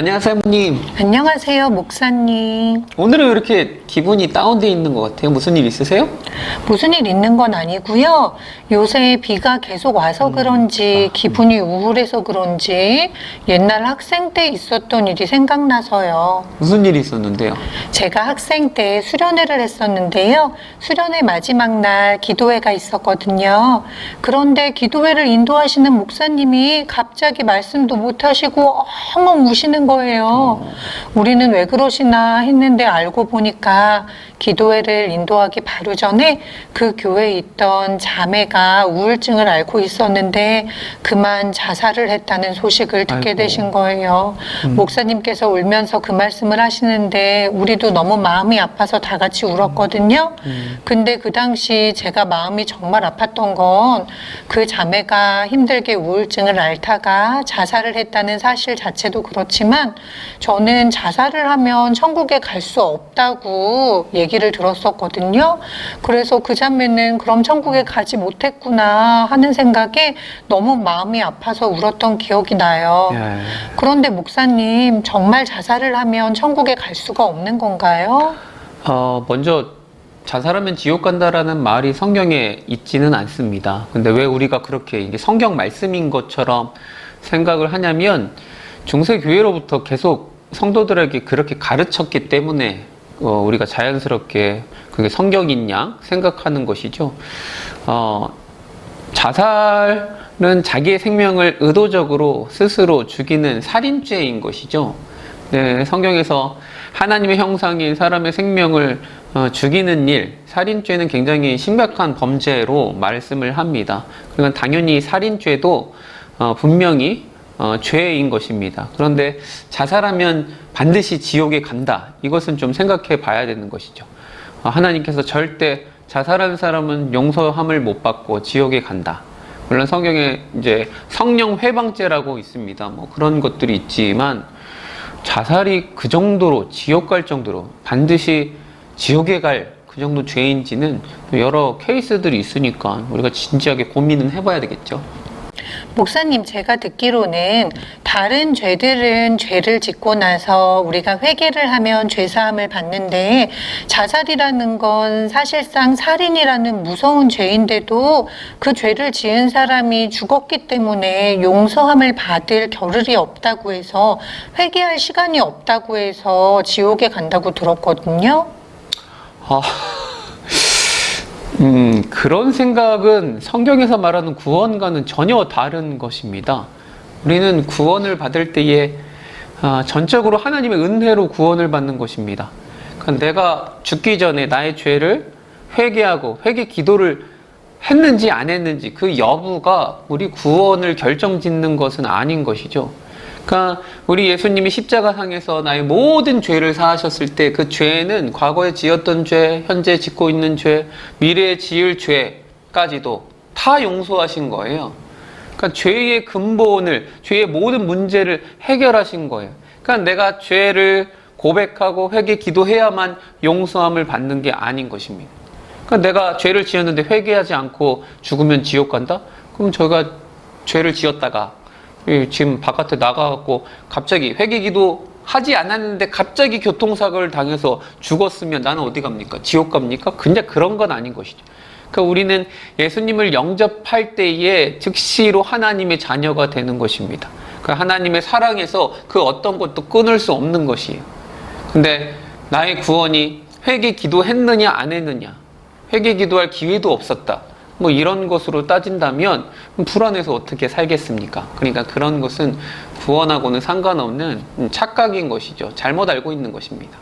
안녕하세요, 목님. 안녕하세요, 목사님. 오늘은 왜 이렇게 기분이 다운되어 있는 것 같아요? 무슨 일 있으세요? 무슨 일 있는 건 아니고요. 요새 비가 계속 와서 그런지 기분이 우울해서 그런지 옛날 학생 때 있었던 일이 생각나서요. 무슨 일이 있었는데요? 제가 학생 때 수련회를 했었는데요. 수련회 마지막 날 기도회가 있었거든요. 그런데 기도회를 인도하시는 목사님이 갑자기 말씀도 못 하시고 엉엉 우시는 거예요. 우리는 왜 그러시나 했는데 알고 보니까 기도회를 인도하기 바로 전에 그 교회에 있던 자매가 우울증을 앓고 있었는데 그만 자살을 했다는 소식을 듣게 아이고. 되신 거예요. 목사님께서 울면서 그 말씀을 하시는데 우리도 너무 마음이 아파서 다 같이 울었거든요. 근데 그 당시 제가 마음이 정말 아팠던 건 그 자매가 힘들게 우울증을 앓다가 자살을 했다는 사실 자체도 그렇지만 저는 자살을 하면 천국에 갈 수 없다고 얘기를 들었었거든요. 그래서 그 자매는 그럼 천국에 가지 못했구나 하는 생각에 너무 마음이 아파서 울었던 기억이 나요. 예. 그런데 목사님, 정말 자살을 하면 천국에 갈 수가 없는 건가요? 먼저 자살하면 지옥 간다라는 말이 성경에 있지는 않습니다. 근데 왜 우리가 그렇게 이게 성경 말씀인 것처럼 생각을 하냐면 중세교회로부터 계속 성도들에게 그렇게 가르쳤기 때문에 우리가 자연스럽게 그게 성경인 양 생각하는 것이죠. 자살은 자기의 생명을 의도적으로 스스로 죽이는 살인죄인 것이죠. 네, 성경에서 하나님의 형상인 사람의 생명을 죽이는 일, 살인죄는 굉장히 심각한 범죄로 말씀을 합니다. 그러니까 당연히 살인죄도 분명히 죄인 것입니다. 그런데 자살하면 반드시 지옥에 간다. 이것은 좀 생각해 봐야 되는 것이죠. 하나님께서 절대 자살한 사람은 용서함을 못 받고 지옥에 간다. 물론 성경에 이제 성령 회방죄라고 있습니다. 뭐 그런 것들이 있지만 자살이 그 정도로 지옥 갈 정도로 반드시 지옥에 갈 그 정도 죄인지는 여러 케이스들이 있으니까 우리가 진지하게 고민은 해봐야 되겠죠. 목사님, 제가 듣기로는 다른 죄들은 죄를 짓고 나서 우리가 회개를 하면 죄사함을 받는데 자살이라는 건 사실상 살인이라는 무서운 죄인데도 그 죄를 지은 사람이 죽었기 때문에 용서함을 받을 겨를이 없다고 해서 회개할 시간이 없다고 해서 지옥에 간다고 들었거든요. 그런 생각은 성경에서 말하는 구원과는 전혀 다른 것입니다. 우리는 구원을 받을 때에 전적으로 하나님의 은혜로 구원을 받는 것입니다. 그러니까 내가 죽기 전에 나의 죄를 회개하고 회개 기도를 했는지 안 했는지 그 여부가 우리 구원을 결정짓는 것은 아닌 것이죠. 그러니까 우리 예수님이 십자가상에서 나의 모든 죄를 사하셨을 때 그 죄는 과거에 지었던 죄, 현재 짓고 있는 죄, 미래에 지을 죄까지도 다 용서하신 거예요. 그러니까 죄의 근본을, 죄의 모든 문제를 해결하신 거예요. 그러니까 내가 죄를 고백하고 회개 기도해야만 용서함을 받는 게 아닌 것입니다. 그러니까 내가 죄를 지었는데 회개하지 않고 죽으면 지옥 간다? 그럼 저희가 죄를 지었다가 지금 바깥에 나가갖고 갑자기 회개기도 하지 않았는데 갑자기 교통사고를 당해서 죽었으면 나는 어디 갑니까? 지옥 갑니까? 근데 그런 건 아닌 것이죠. 그러니까 우리는 예수님을 영접할 때에 즉시로 하나님의 자녀가 되는 것입니다. 그러니까 하나님의 사랑에서 그 어떤 것도 끊을 수 없는 것이에요. 근데 나의 구원이 회개 기도했느냐 안 했느냐, 회개 기도할 기회도 없었다, 뭐 이런 것으로 따진다면 불안해서 어떻게 살겠습니까? 그러니까 그런 것은 구원하고는 상관없는 착각인 것이죠. 잘못 알고 있는 것입니다.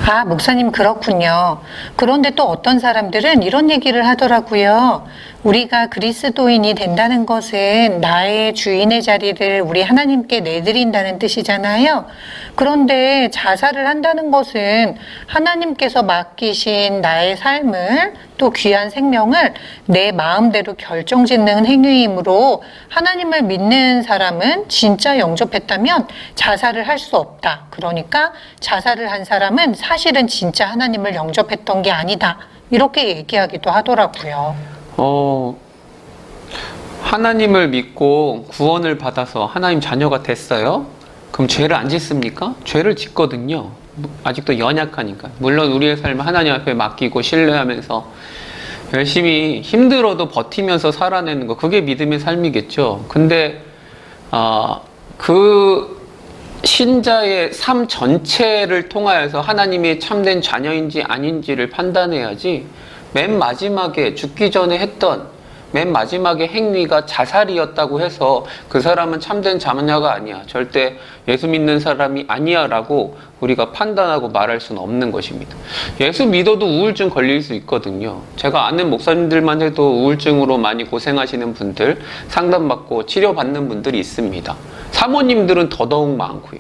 아, 목사님, 그렇군요. 그런데 또 어떤 사람들은 이런 얘기를 하더라고요. 우리가 그리스도인이 된다는 것은 나의 주인의 자리를 우리 하나님께 내드린다는 뜻이잖아요. 그런데 자살을 한다는 것은 하나님께서 맡기신 나의 삶을, 또 귀한 생명을 내 마음대로 결정짓는 행위이므로 하나님을 믿는 사람은 진짜 영접했다면 자살을 할 수 없다. 그러니까 자살을 한 사람은 사실은 진짜 하나님을 영접했던 게 아니다. 이렇게 얘기하기도 하더라고요. 하나님을 믿고 구원을 받아서 하나님 자녀가 됐어요. 그럼 죄를 안 짓습니까? 죄를 짓거든요. 아직도 연약하니까. 물론 우리의 삶을 하나님 앞에 맡기고 신뢰하면서 열심히 힘들어도 버티면서 살아내는 거, 그게 믿음의 삶이겠죠. 근데 그 신자의 삶 전체를 통하여서 하나님의 참된 자녀인지 아닌지를 판단해야지, 맨 마지막에 죽기 전에 했던 맨 마지막에 행위가 자살이었다고 해서 그 사람은 참된 자녀가 아니야, 절대 예수 믿는 사람이 아니야 라고 우리가 판단하고 말할 수는 없는 것입니다. 예수 믿어도 우울증 걸릴 수 있거든요. 제가 아는 목사님들만 해도 우울증으로 많이 고생하시는 분들, 상담받고 치료받는 분들이 있습니다. 사모님들은 더더욱 많고요.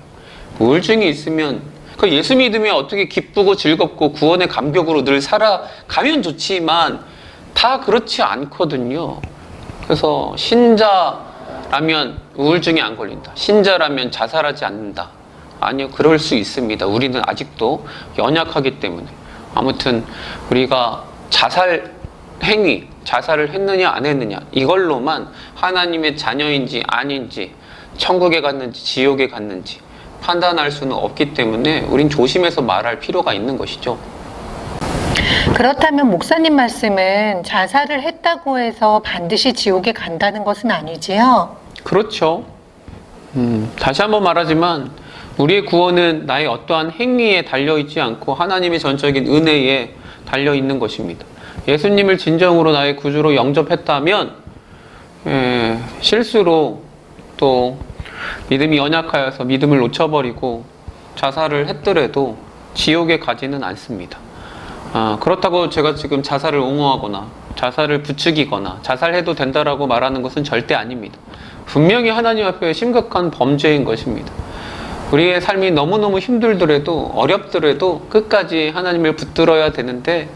우울증이 있으면 그 예수 믿으면 어떻게 기쁘고 즐겁고 구원의 감격으로 늘 살아가면 좋지만 다 그렇지 않거든요. 그래서 신자라면 우울증이 안 걸린다, 신자라면 자살하지 않는다, 아니요, 그럴 수 있습니다. 우리는 아직도 연약하기 때문에. 아무튼 우리가 자살 행위, 자살을 했느냐 안 했느냐, 이걸로만 하나님의 자녀인지 아닌지, 천국에 갔는지 지옥에 갔는지 판단할 수는 없기 때문에 우린 조심해서 말할 필요가 있는 것이죠. 그렇다면 목사님 말씀은 자살을 했다고 해서 반드시 지옥에 간다는 것은 아니지요? 그렇죠. 다시 한번 말하지만 우리의 구원은 나의 어떠한 행위에 달려있지 않고 하나님의 전적인 은혜에 달려있는 것입니다. 예수님을 진정으로 나의 구주로 영접했다면 실수로 또 믿음이 연약하여서 믿음을 놓쳐버리고 자살을 했더라도 지옥에 가지는 않습니다. 그렇다고 제가 지금 자살을 옹호하거나 자살을 부추기거나 자살해도 된다라고 말하는 것은 절대 아닙니다. 분명히 하나님 앞에 심각한 범죄인 것입니다. 우리의 삶이 너무너무 힘들더라도, 어렵더라도 끝까지 하나님을 붙들어야 되는데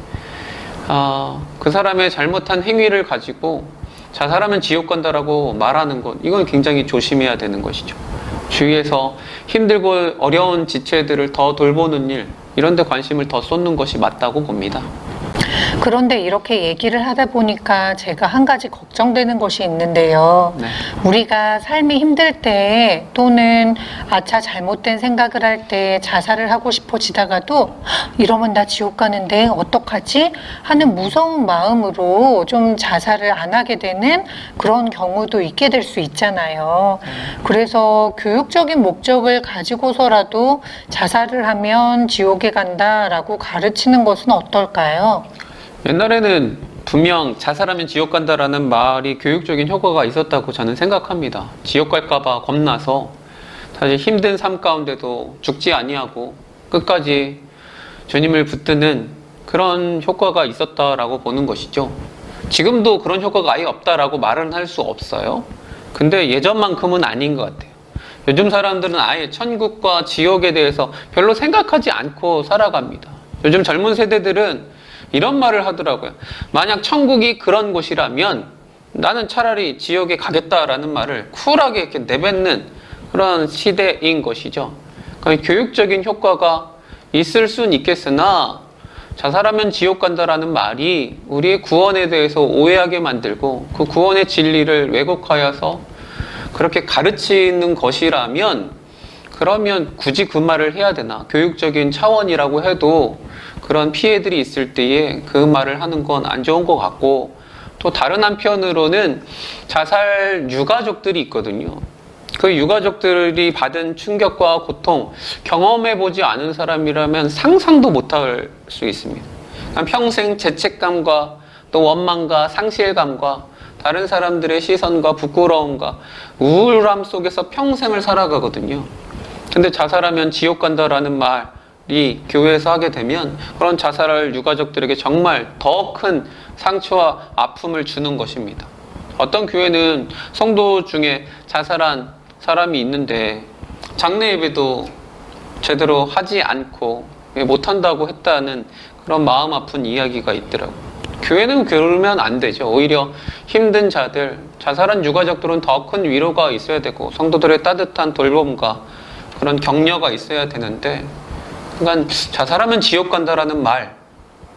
그 사람의 잘못한 행위를 가지고 자살하면 지옥 간다라고 말하는 것, 이건 굉장히 조심해야 되는 것이죠. 주위에서 힘들고 어려운 지체들을 더 돌보는 일, 이런 데 관심을 더 쏟는 것이 맞다고 봅니다. 그런데 이렇게 얘기를 하다 보니까 제가 한 가지 걱정되는 것이 있는데요. 네. 우리가 삶이 힘들 때, 또는 아차 잘못된 생각을 할 때 자살을 하고 싶어지다가도 이러면 나 지옥 가는데 어떡하지? 하는 무서운 마음으로 좀 자살을 안 하게 되는 그런 경우도 있게 될 수 있잖아요. 그래서 교육적인 목적을 가지고서라도 자살을 하면 지옥에 간다라고 가르치는 것은 어떨까요? 옛날에는 분명 자살하면 지옥 간다라는 말이 교육적인 효과가 있었다고 저는 생각합니다. 지옥 갈까봐 겁나서 사실 힘든 삶 가운데도 죽지 아니하고 끝까지 주님을 붙드는 그런 효과가 있었다라고 보는 것이죠. 지금도 그런 효과가 아예 없다라고 말은 할 수 없어요. 근데 예전만큼은 아닌 것 같아요. 요즘 사람들은 아예 천국과 지옥에 대해서 별로 생각하지 않고 살아갑니다. 요즘 젊은 세대들은 이런 말을 하더라고요. 만약 천국이 그런 곳이라면 나는 차라리 지옥에 가겠다라는 말을 쿨하게 이렇게 내뱉는 그런 시대인 것이죠. 그러니까 교육적인 효과가 있을 수는 있겠으나 자살하면 지옥 간다라는 말이 우리의 구원에 대해서 오해하게 만들고 그 구원의 진리를 왜곡하여서 그렇게 가르치는 것이라면, 그러면 굳이 그 말을 해야 되나? 교육적인 차원이라고 해도 그런 피해들이 있을 때에 그 말을 하는 건 안 좋은 것 같고, 또 다른 한편으로는 자살 유가족들이 있거든요. 그 유가족들이 받은 충격과 고통, 경험해보지 않은 사람이라면 상상도 못할 수 있습니다. 평생 죄책감과 또 원망과 상실감과 다른 사람들의 시선과 부끄러움과 우울함 속에서 평생을 살아가거든요. 근데 자살하면 지옥 간다라는 말이 교회에서 하게 되면 그런 자살할 유가족들에게 정말 더 큰 상처와 아픔을 주는 것입니다. 어떤 교회는 성도 중에 자살한 사람이 있는데 장례 예배도 제대로 하지 않고 못한다고 했다는 그런 마음 아픈 이야기가 있더라고요. 교회는 그러면 안 되죠. 오히려 힘든 자들, 자살한 유가족들은 더 큰 위로가 있어야 되고 성도들의 따뜻한 돌봄과 그런 격려가 있어야 되는데, 그러니까 자살하면 지옥 간다라는 말,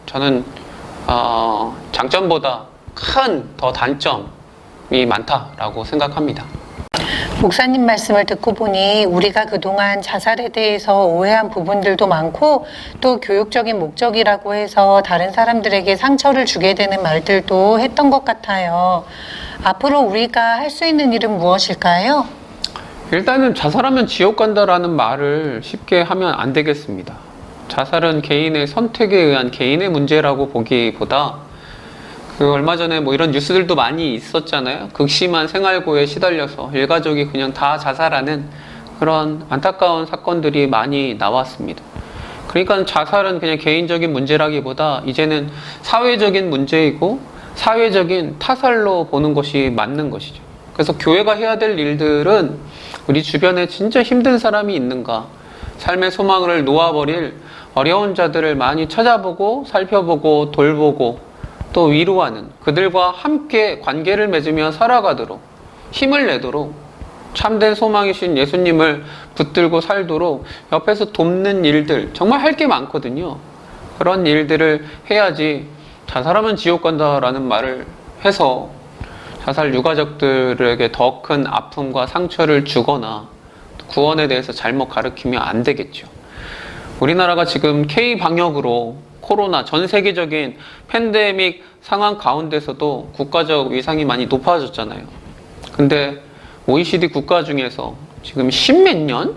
저는 장점보다 큰 더 단점이 많다라고 생각합니다. 목사님 말씀을 듣고 보니 우리가 그동안 자살에 대해서 오해한 부분들도 많고 또 교육적인 목적이라고 해서 다른 사람들에게 상처를 주게 되는 말들도 했던 것 같아요. 앞으로 우리가 할 수 있는 일은 무엇일까요? 일단은 자살하면 지옥 간다라는 말을 쉽게 하면 안 되겠습니다. 자살은 개인의 선택에 의한 개인의 문제라고 보기보다 얼마 전에 뭐 이런 뉴스들도 많이 있었잖아요. 극심한 생활고에 시달려서 일가족이 그냥 다 자살하는 그런 안타까운 사건들이 많이 나왔습니다. 그러니까 자살은 그냥 개인적인 문제라기보다 이제는 사회적인 문제이고 사회적인 타살로 보는 것이 맞는 것이죠. 그래서 교회가 해야 될 일들은 우리 주변에 진짜 힘든 사람이 있는가, 삶의 소망을 놓아버릴 어려운 자들을 많이 찾아보고 살펴보고 돌보고 또 위로하는, 그들과 함께 관계를 맺으며 살아가도록 힘을 내도록 참된 소망이신 예수님을 붙들고 살도록 옆에서 돕는 일들, 정말 할 게 많거든요. 그런 일들을 해야지 자살하면 지옥 간다라는 말을 해서 자살 유가족들에게 더 큰 아픔과 상처를 주거나 구원에 대해서 잘못 가르치면 안 되겠죠. 우리나라가 지금 K-방역으로 코로나 전 세계적인 팬데믹 상황 가운데서도 국가적 위상이 많이 높아졌잖아요. 근데 OECD 국가 중에서 지금 10몇 년?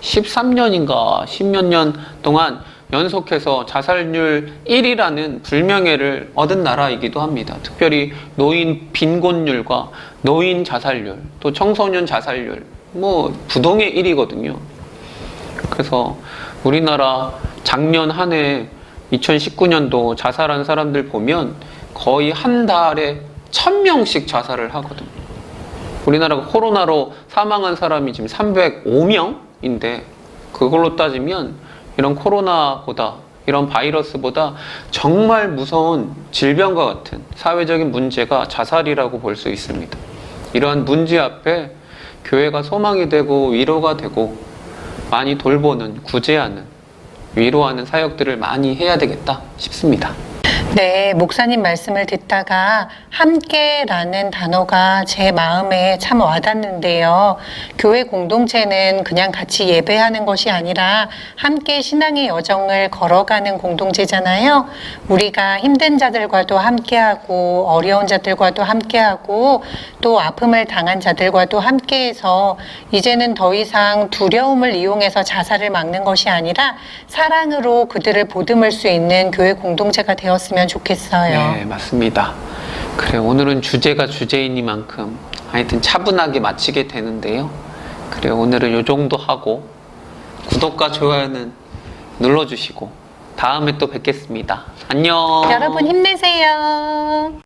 13년인가 10몇 년 동안 연속해서 자살률 1위라는 불명예를 얻은 나라이기도 합니다. 특별히 노인 빈곤율과 노인 자살률, 또 청소년 자살률, 부동의 1위거든요. 그래서 우리나라 작년 한 해 2019년도 자살한 사람들 보면 거의 한 달에 1000명씩 자살을 하거든요. 우리나라가 코로나로 사망한 사람이 지금 305명인데 그걸로 따지면 이런 코로나보다, 이런 바이러스보다 정말 무서운 질병과 같은 사회적인 문제가 자살이라고 볼 수 있습니다. 이러한 문제 앞에 교회가 소망이 되고 위로가 되고 많이 돌보는, 구제하는, 위로하는 사역들을 많이 해야 되겠다 싶습니다. 네, 목사님 말씀을 듣다가 함께라는 단어가 제 마음에 참 와닿는데요. 교회 공동체는 그냥 같이 예배하는 것이 아니라 함께 신앙의 여정을 걸어가는 공동체잖아요. 우리가 힘든 자들과도 함께하고 어려운 자들과도 함께하고 또 아픔을 당한 자들과도 함께해서 이제는 더 이상 두려움을 이용해서 자살을 막는 것이 아니라 사랑으로 그들을 보듬을 수 있는 교회 공동체가 되었으면 좋겠어요. 네, 맞습니다. 그래, 오늘은 주제가 주제이니만큼 하여튼 차분하게 마치게 되는데요. 그래, 오늘은 이 정도 하고 구독과 좋아요는 눌러주시고 다음에 또 뵙겠습니다. 안녕. 여러분 힘내세요.